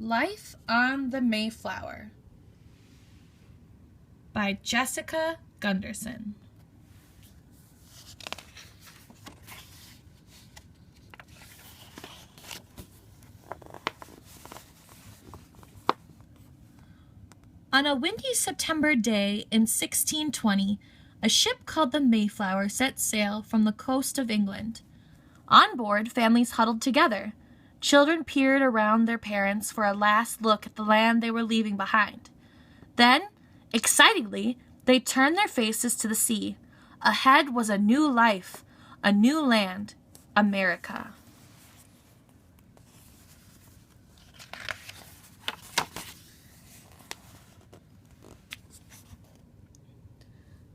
Life on the Mayflower by Jessica Gunderson. On a windy September day in 1620, a ship called the Mayflower set sail from the coast of England. On board, families huddled together. Children peered around their parents for a last look at the land they were leaving behind. Then, excitingly, they turned their faces to the sea. Ahead was a new life, a new land, America.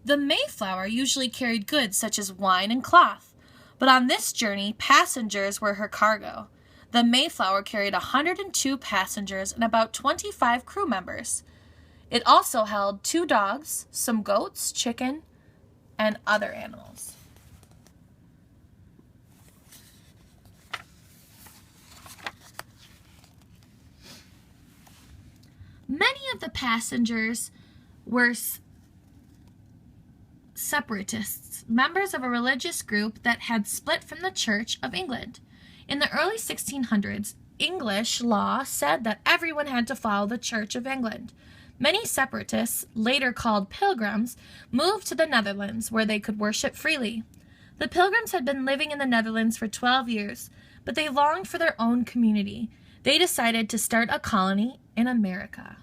The Mayflower usually carried goods such as wine and cloth, but on this journey, passengers were her cargo. The Mayflower carried 102 passengers and about 25 crew members. It also held 2 dogs, some goats, chicken, and other animals. Many of the passengers were separatists, members of a religious group that had split from the Church of England. In the early 1600s, English law said that everyone had to follow the Church of England. Many separatists, later called pilgrims, moved to the Netherlands where they could worship freely. The pilgrims had been living in the Netherlands for 12 years, but they longed for their own community. They decided to start a colony in America.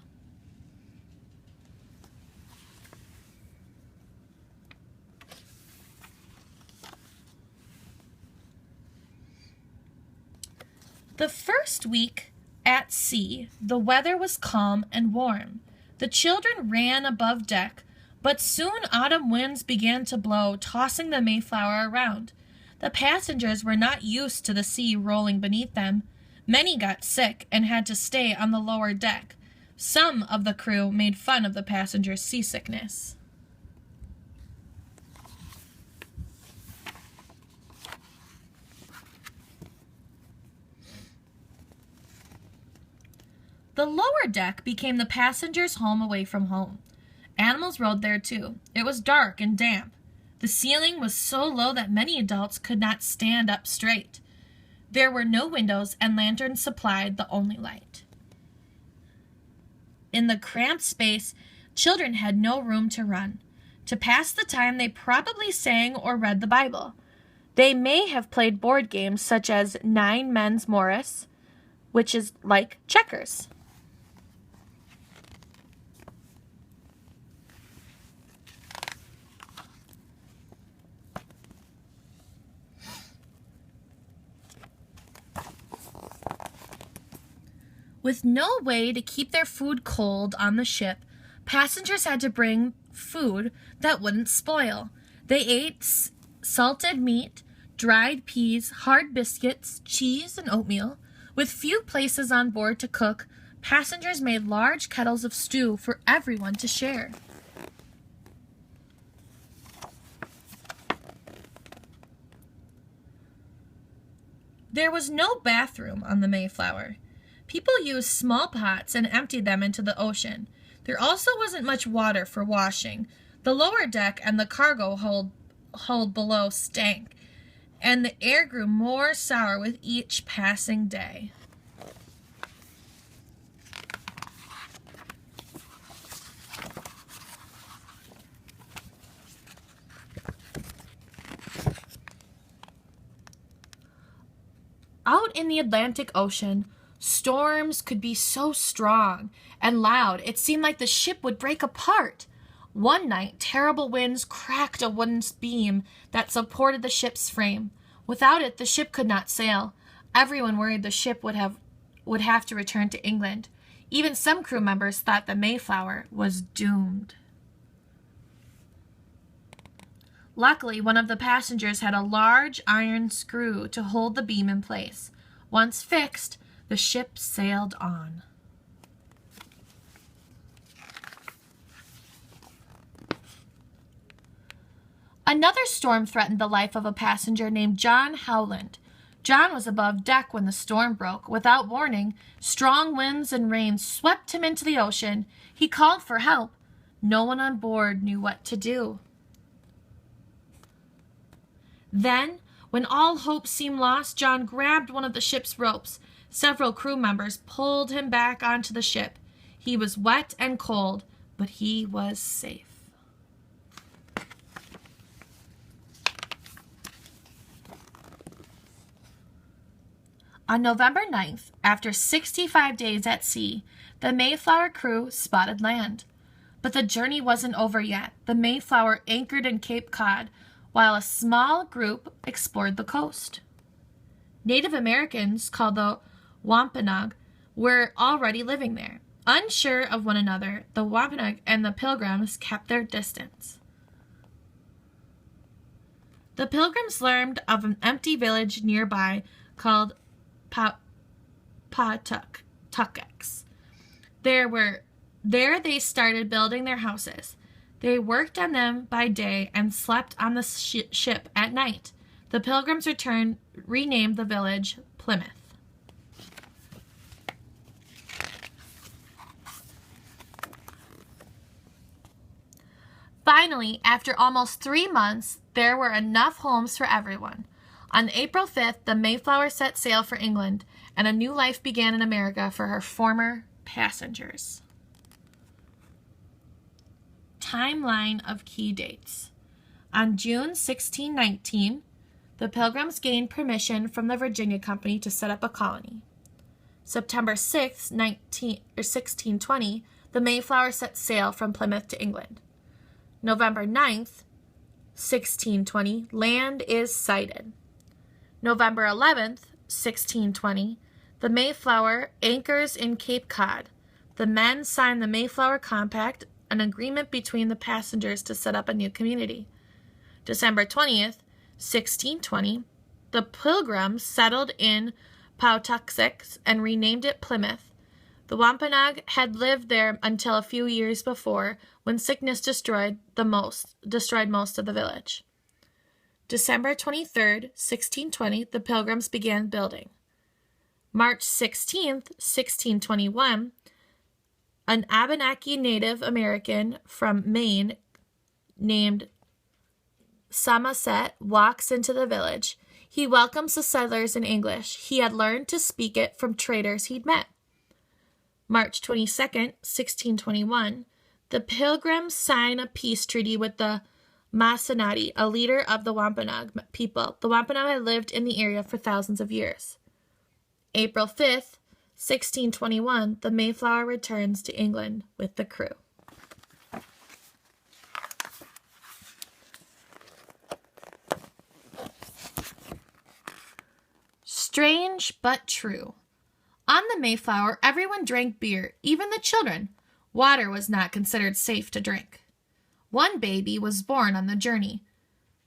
The first week at sea, the weather was calm and warm. The children ran above deck, but soon autumn winds began to blow, tossing the Mayflower around. The passengers were not used to the sea rolling beneath them. Many got sick and had to stay on the lower deck. Some of the crew made fun of the passengers' seasickness. The lower deck became the passengers' home away from home. Animals rode there too. It was dark and damp. The ceiling was so low that many adults could not stand up straight. There were no windows, and lanterns supplied the only light. In the cramped space, children had no room to run. To pass the time, they probably sang or read the Bible. They may have played board games such as Nine Men's Morris, which is like checkers. With no way to keep their food cold on the ship, passengers had to bring food that wouldn't spoil. They ate salted meat, dried peas, hard biscuits, cheese, and oatmeal. With few places on board to cook, passengers made large kettles of stew for everyone to share. There was no bathroom on the Mayflower. People used small pots and emptied them into the ocean. There also wasn't much water for washing. The lower deck and the cargo hold below stank, and the air grew more sour with each passing day. Out in the Atlantic Ocean, storms could be so strong and loud it seemed like the ship would break apart. One night, terrible winds cracked a wooden beam that supported the ship's frame. Without it, the ship could not sail. Everyone worried the ship would have to return to England. Even some crew members thought the Mayflower was doomed. Luckily, one of the passengers had a large iron screw to hold the beam in place. Once fixed, the ship sailed on. Another storm threatened the life of a passenger named John Howland. John was above deck when the storm broke. Without warning, strong winds and rain swept him into the ocean. He called for help. No one on board knew what to do. Then, when all hope seemed lost, John grabbed one of the ship's ropes. Several crew members pulled him back onto the ship. He was wet and cold, but he was safe. On November 9th, after 65 days at sea, the Mayflower crew spotted land. But the journey wasn't over yet. The Mayflower anchored in Cape Cod, while a small group explored the coast. Native Americans, called the Wampanoag, were already living there. Unsure of one another, the Wampanoag and the Pilgrims kept their distance. The Pilgrims learned of an empty village nearby called Pawtuckets. There they started building their houses. They worked on them by day and slept on the ship at night. The Pilgrims renamed the village Plymouth. Finally, after almost 3 months, there were enough homes for everyone. On April 5th, the Mayflower set sail for England, and a new life began in America for her former passengers. Timeline of key dates. On June 1619, the Pilgrims gained permission from the Virginia Company to set up a colony. September 6, 1620, the Mayflower set sail from Plymouth to England. November 9th, 1620, land is sighted. November 11th, 1620, the Mayflower anchors in Cape Cod. The men sign the Mayflower Compact, an agreement between the passengers to set up a new community. December 20th, 1620, the Pilgrims settled in Pawtuckets and renamed it Plymouth. The Wampanoag had lived there until a few years before, when sickness destroyed most of the village. December 23rd, 1620, the Pilgrims began building. March 16th, 1621, an Abenaki Native American from Maine named Samoset walks into the village. He welcomes the settlers in English. He had learned to speak it from traders he'd met. March 22nd, 1621, the Pilgrims sign a peace treaty with the Masonati, a leader of the Wampanoag people. The Wampanoag had lived in the area for thousands of years. April 5th, 1621, the Mayflower returns to England with the crew. Strange but true. On the Mayflower, everyone drank beer, even the children. Water was not considered safe to drink. One baby was born on the journey.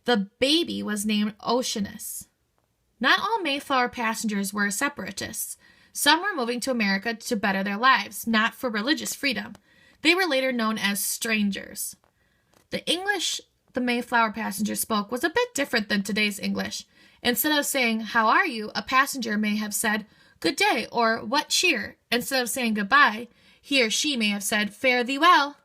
The baby was named Oceanus. Not all Mayflower passengers were separatists. Some were moving to America to better their lives, not for religious freedom. They were later known as strangers. The English the Mayflower passengers spoke was a bit different than today's English. Instead of saying, "How are you?" a passenger may have said, "Good day," or "What cheer?" Instead of saying goodbye, he or she may have said, "Fare thee well."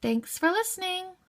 Thanks for listening.